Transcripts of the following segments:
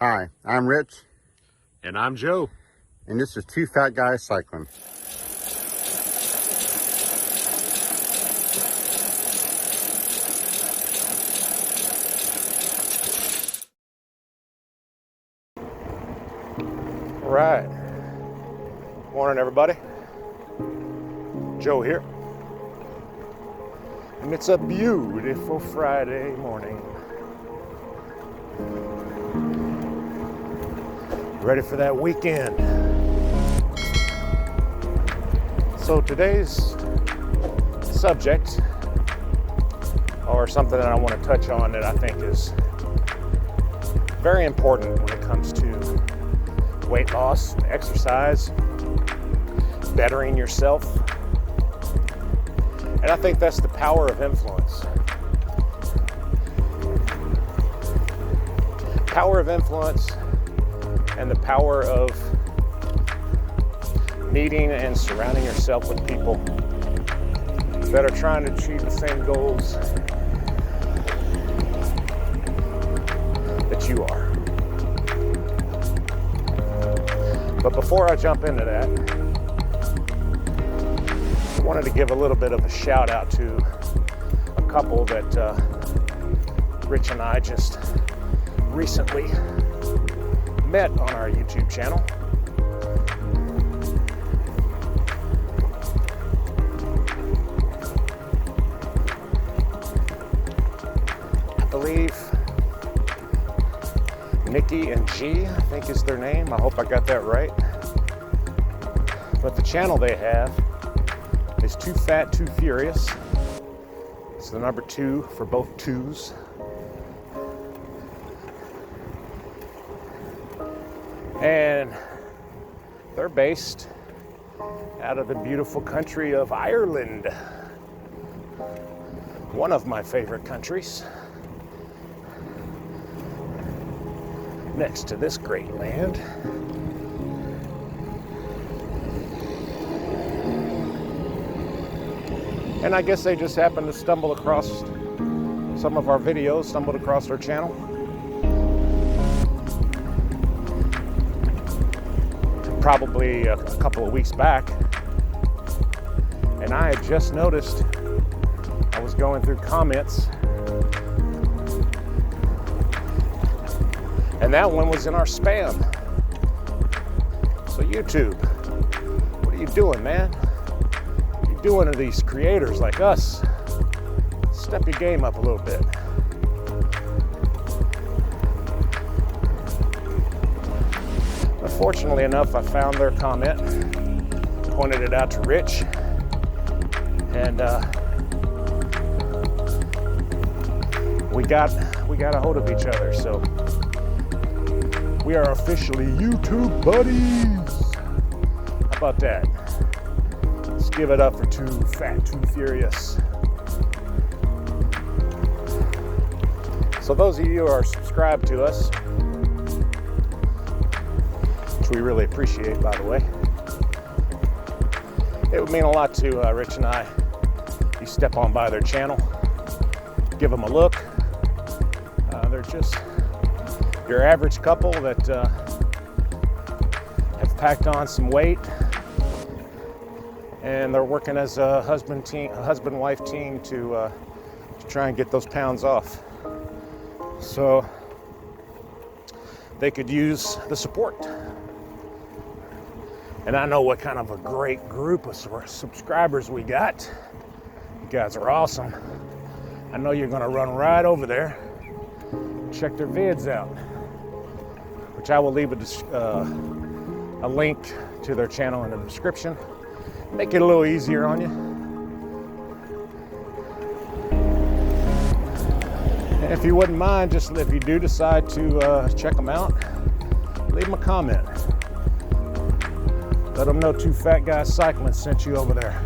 Hi, I'm Rich, And I'm Joe. and this is Two Fat Guys Cycling. All right. Morning, everybody. Joe here. And it's a beautiful Friday morning. Ready for that weekend. So today's subject, or something that I want to touch on that I think is very important when it comes to weight loss, exercise, bettering yourself. And I think that's the power of influence. Power of influence and the power of meeting and surrounding yourself with people that are trying to achieve the same goals that you are. But before I jump into that, I wanted to give a little bit of a shout out to a couple that Rich and I just recently met on our YouTube channel. I believe Nikki and G, I think is their name. I hope I got that right. But the channel they have is Too Fat, Too Furious. It's the number 2 for both twos. And they're based out of the beautiful country of Ireland. One of my favorite countries. Next to this great land. And I guess they just happened to stumble across some of our videos, stumbled across our channel. Probably a couple of weeks back. And I had just noticed, I was going through comments, and that one was in our spam. So YouTube, what are you doing, man? What are you doing to these creators like us? Step your game up a little bit. Fortunately enough, I found their comment, pointed it out to Rich, and we got a hold of each other. So we are officially YouTube buddies. How about that? Let's give it up for Too Fat, Too Furious. So those of you who are subscribed to us, we really appreciate, by the way. It would mean a lot to Rich and I. You step on by their channel, give them a look. They're just your average couple that have packed on some weight, and they're working as a husband-wife team to try and get those pounds off. So they could use the support. And I know what kind of a great group of subscribers we got. You guys are awesome. I know you're gonna run right over there, check their vids out, which I will leave a link to their channel in the description. Make it a little easier on you. And if you wouldn't mind, just if you do decide to check them out, leave them a comment. Let them know Two Fat Guys Cycling sent you over there.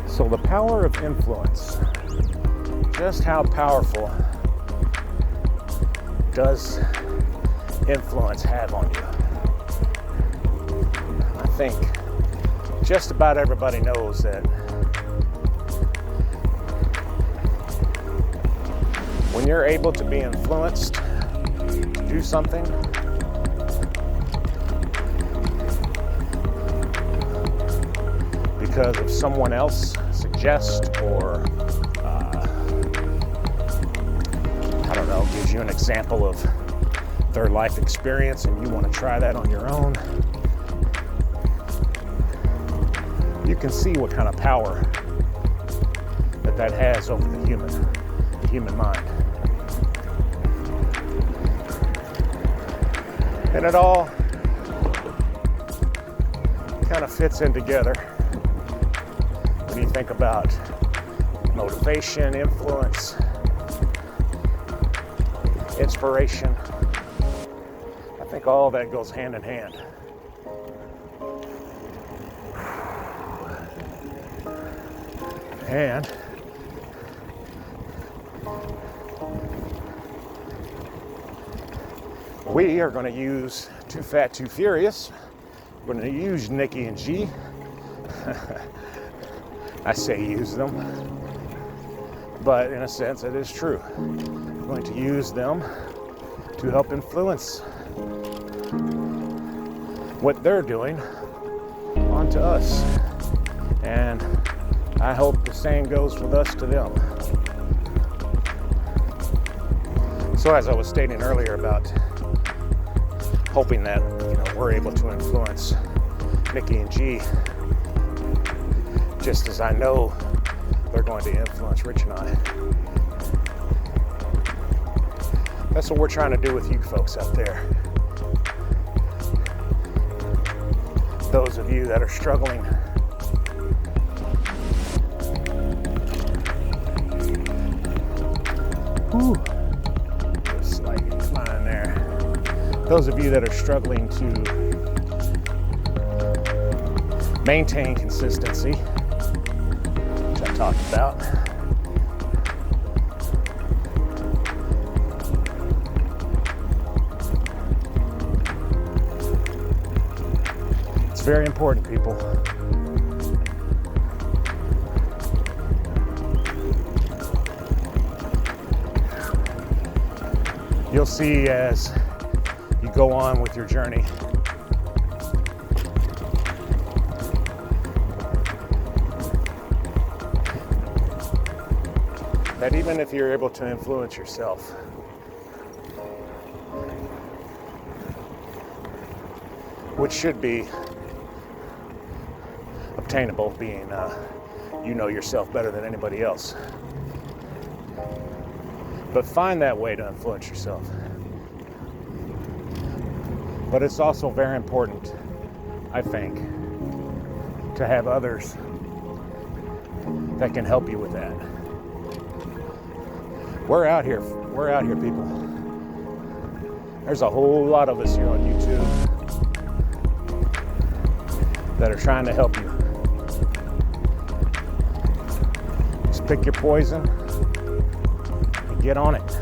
So the power of influence. Just how powerful does influence have on you? I think just about everybody knows that when you're able to be influenced to do something, because of someone else suggests or I don't know, gives you an example of their life experience and you want to try that on your own, you can see what kind of power that has over the human mind. And it all kind of fits in together when you think about motivation, influence, inspiration. I think all that goes hand in hand. And we are going to use Too Fat, Too Furious. We're going to use Nikki and G. I say use them, but in a sense it is true. We're going to use them to help influence what they're doing onto us. And I hope the same goes with us to them. So as I was stating earlier about hoping that, we're able to influence Nikki and G, just as I know they're going to influence Rich and I. That's what we're trying to do with you folks out there. Those of you that are struggling slight incline there. Those of you that are struggling to maintain consistency, which I talked about, it's very important, people. You'll see as you go on with your journey that even if you're able to influence yourself, which should be obtainable, being you know yourself better than anybody else. But find that way to influence yourself. But it's also very important, I think, to have others that can help you with that. We're out here, people. There's a whole lot of us here on YouTube that are trying to help you. Just pick your poison and get on it.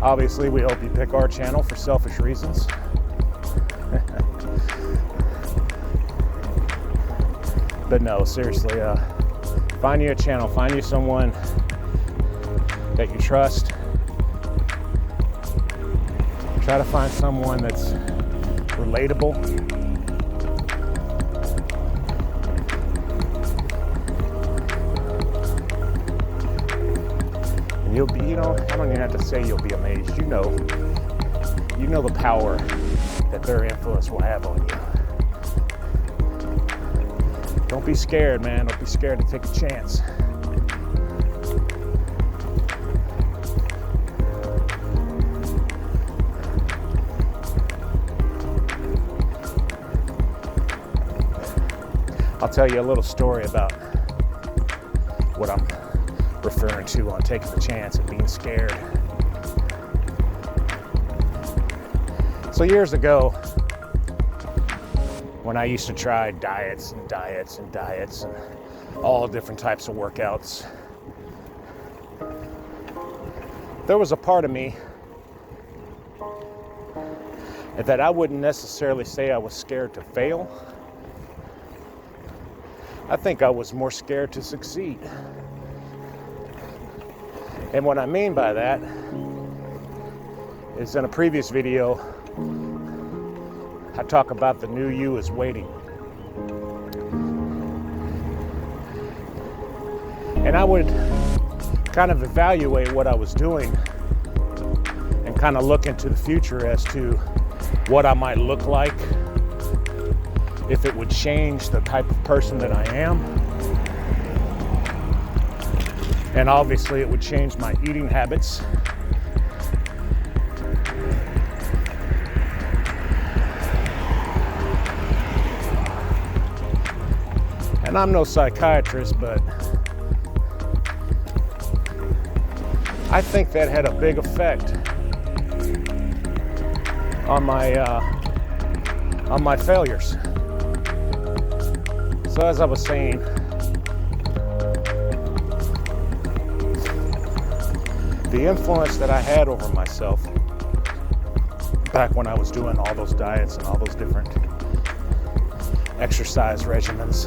Obviously, we hope you pick our channel for selfish reasons. But no, seriously, find you a channel, find you someone that you trust. Try to find someone that's relatable. And you'll be, I don't even have to say you'll be amazed. You know the power that their influence will have on you. Don't be scared, man. Don't be scared to take a chance. I'll tell you a little story about what I'm referring to on taking the chance and being scared. So years ago, when I used to try diets and all different types of workouts, there was a part of me that I wouldn't necessarily say I was scared to fail. I think I was more scared to succeed. And what I mean by that is in a previous video, I talk about the new you is waiting. And I would kind of evaluate what I was doing and kind of look into the future as to what I might look like, if it would change the type of person that I am. And obviously it would change my eating habits. And I'm no psychiatrist, but I think that had a big effect on my failures. So as I was saying, the influence that I had over myself back when I was doing all those diets and all those different exercise regimens,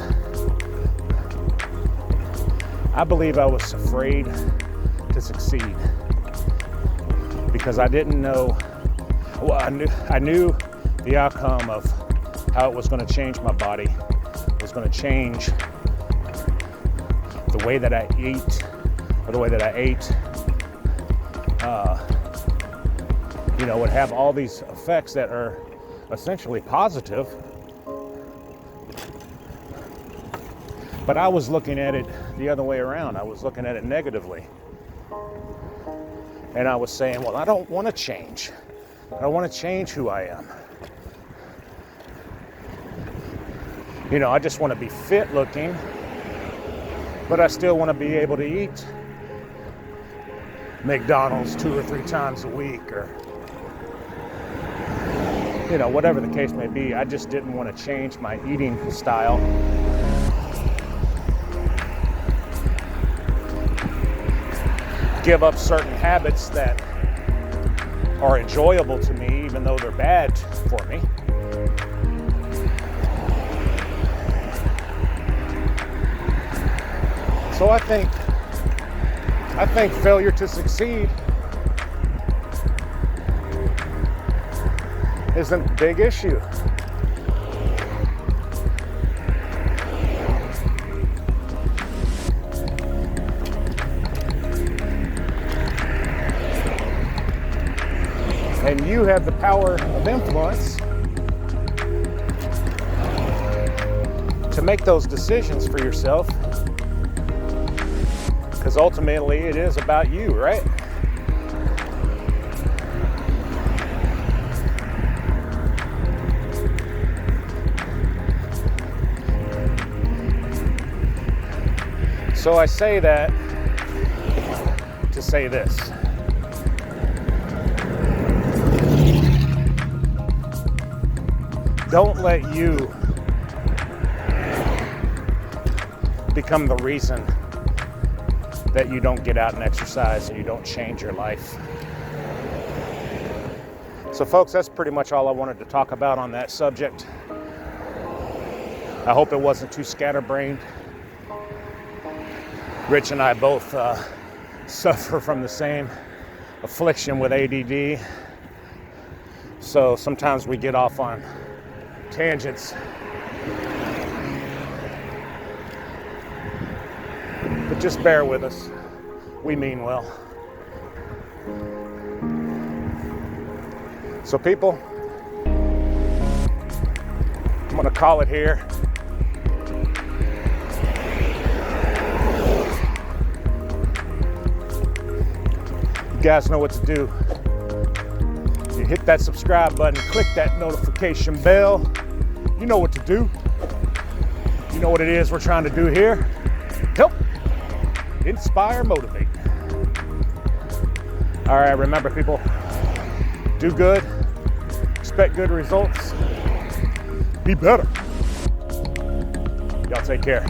I believe I was afraid to succeed because I didn't know. Well, I knew the outcome of how it was going to change my body. It was going to change the way that I eat, or the way that I ate. Would have all these effects that are essentially positive. But I was looking at it the other way around. I was looking at it negatively. And I was saying, well, I don't want to change. I don't want to change who I am. I just want to be fit looking, but I still want to be able to eat McDonald's 2 or 3 times a week, or whatever the case may be. I just didn't want to change my eating style. Give up certain habits that are enjoyable to me, even though they're bad for me. So I think failure to succeed isn't a big issue. And you have the power of influence to make those decisions for yourself, because ultimately it is about you, right? So I say that to say this. Don't let you become the reason that you don't get out and exercise and you don't change your life. So folks, that's pretty much all I wanted to talk about on that subject. I hope it wasn't too scatterbrained. Rich and I both suffer from the same affliction with ADD. So sometimes we get off on tangents. But just bear with us. We mean well. So people, I'm gonna call it here. You guys know what to do. You hit that subscribe button, click that notification bell. You know what to do. You know what it is we're trying to do here. Help, inspire, motivate. All right, remember people, do good, expect good results, be better. Y'all take care.